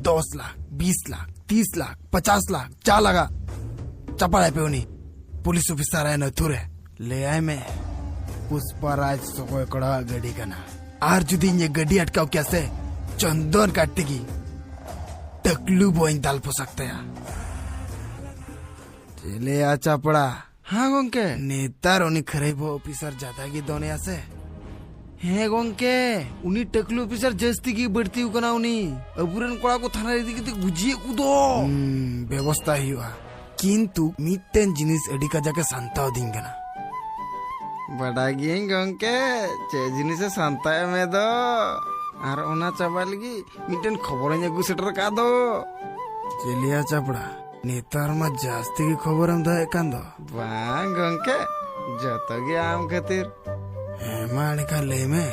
10 लाख 20 लाख 30 लाख 50 लाख चा लगा चपाड़े पे उन्हीं पुलिस ऑफिसर है न थुरे ले आए मैं पुष्पराज सोको कड़ा गड्डी का ना आर जुदी ये गड्डी अटकाव कैसे चंदन काटते की टकलू बोइन दाल पो सकते हैं चले आचा पड़ा हाँ गोंके नेता रोनी खरे वो ऑफिसर जाता की दोने ऐसे हैं गोंके उन्हीं टकलू ऑफिसर जस्ती की बढ़ती हूँ कना उन्हीं अबुरन कोड़ा को थाना रेडी कितने बुझिए कूदो व्यवस्था ही हुआ किंतु मिट्टेन जिनिस एडी का जाके संताव दिंगे ना बड़ा गिंग गोंके चे जिनिस से संताव में दो आर ओना चावल की मिट्टेन खबरें गुसेटर का दो चलिए चपड़ा नेतार मा जास्ती की खबर हम दा एकांदो बांग गोंके जतो गे आम खातिर हेमाणी का ले में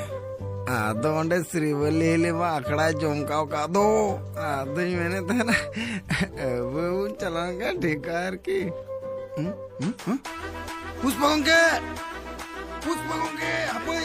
आदो अंडे श्रीवली ले मा अखड़ा जोमकाव का दो आदो ही मैंने था ना वो चलांगा ढेकार की पुष्प गोंके अबे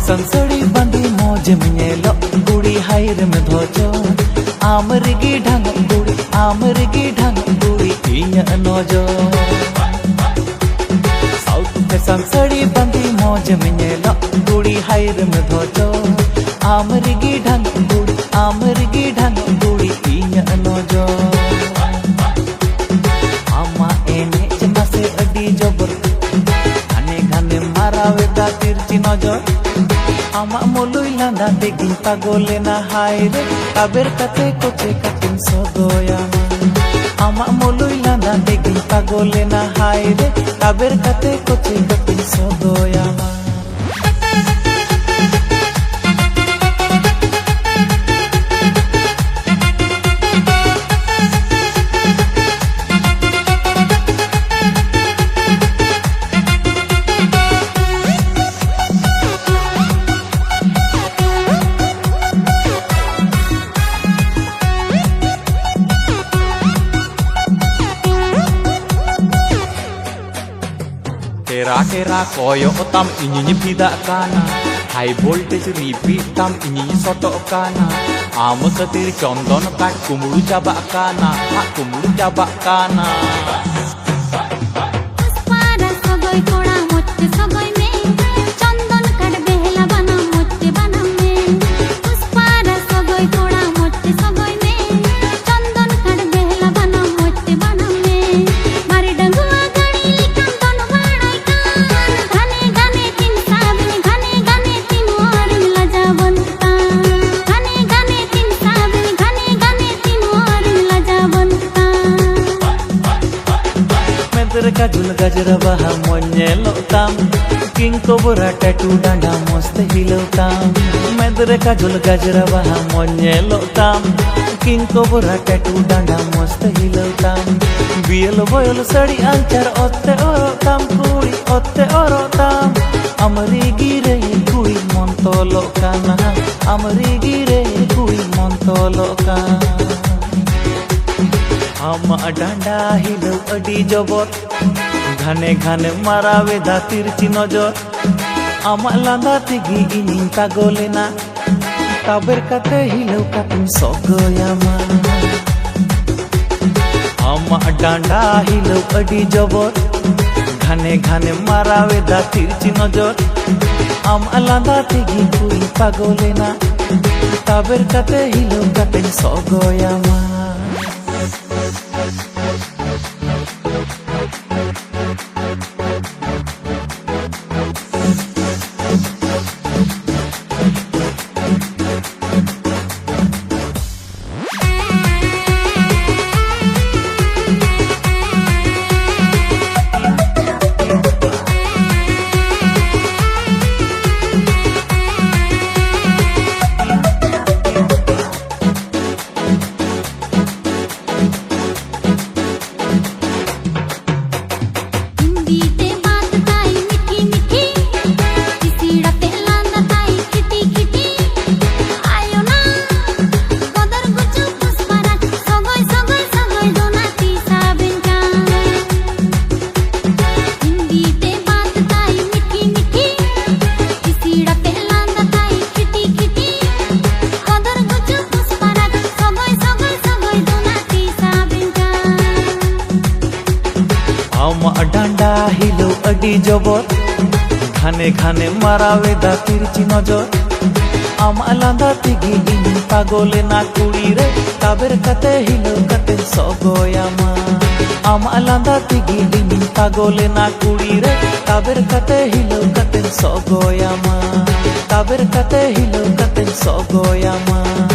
संसड़ी बंदी मौज मियेलो गुड़ी हायर में धोचो आमरगी ढंग गुड़ी इन्या नोजो साउथ में संसड़ी बंदी मौज मियेलो गुड़ी हायर में धोचो आमरगी ढंग गुड़ी इन्या नोजो आमा एने जना से अडी जबर घने मारावे दा तिरची नजर आमा मोलुई लांदा देगिन पागोले ना हायरे काबेर काते कोचे काटिन सोगोयामा आमा मोलुई लांदा देगिन पागोले ना हायरे काबेर काते कोचे काटिन सोगोयामा Kera koyo otam inyi bida kana high voltage repeat tam inyi soto kana am katir chondon kat kumulu jaba kana puspara sogoy koda motte sogoy me chondon kat behla bana motte bana me puspara sogoy koda motte sogoy me chondon kat behla bana motte bana me mari danguwa gani likan ton vadai kan gane tin sabne gane tin warin lajavanta gane tin sabne gane tin warin lajavanta medre ka jul gajra baha monyelo tam king cobra tattoo danda mast hilotam medre ka jul gajra baha monyelo tam king cobra tattoo danda mast hilotam biel boyol sadi anchar otte orotam amri gire kuri montolo kana amri gire kuri montolo kana आमा डांडा हिलौ अडी जबर घाने घाने मारावेदा तिरची नजर आमा लांदा तेगी इनिं पागलेना ताबेर काते हिलौ कातिन सगयामा आमा डांडा हिलौ अडी जबर घाने घाने मारावेदा तिरची नजर आमा लांदा तेगी कुई पागलेना ताबेर काते हिलौ कातिन सगयामा आमा डांडा हिलौ अडी जबर घाने घाने मारावेदा तिरची नजर आमा लांदा तेगी इनिं पागलेना कुड़ी रे ताबेर काते हिलौ कातेन सगयामा आमा लांदा तेगी इनिं पागलेना कुड़ी रे ताबेर काते हिलौ कातेन सगयामा ताबेर काते हिलौ कातेन सगयामा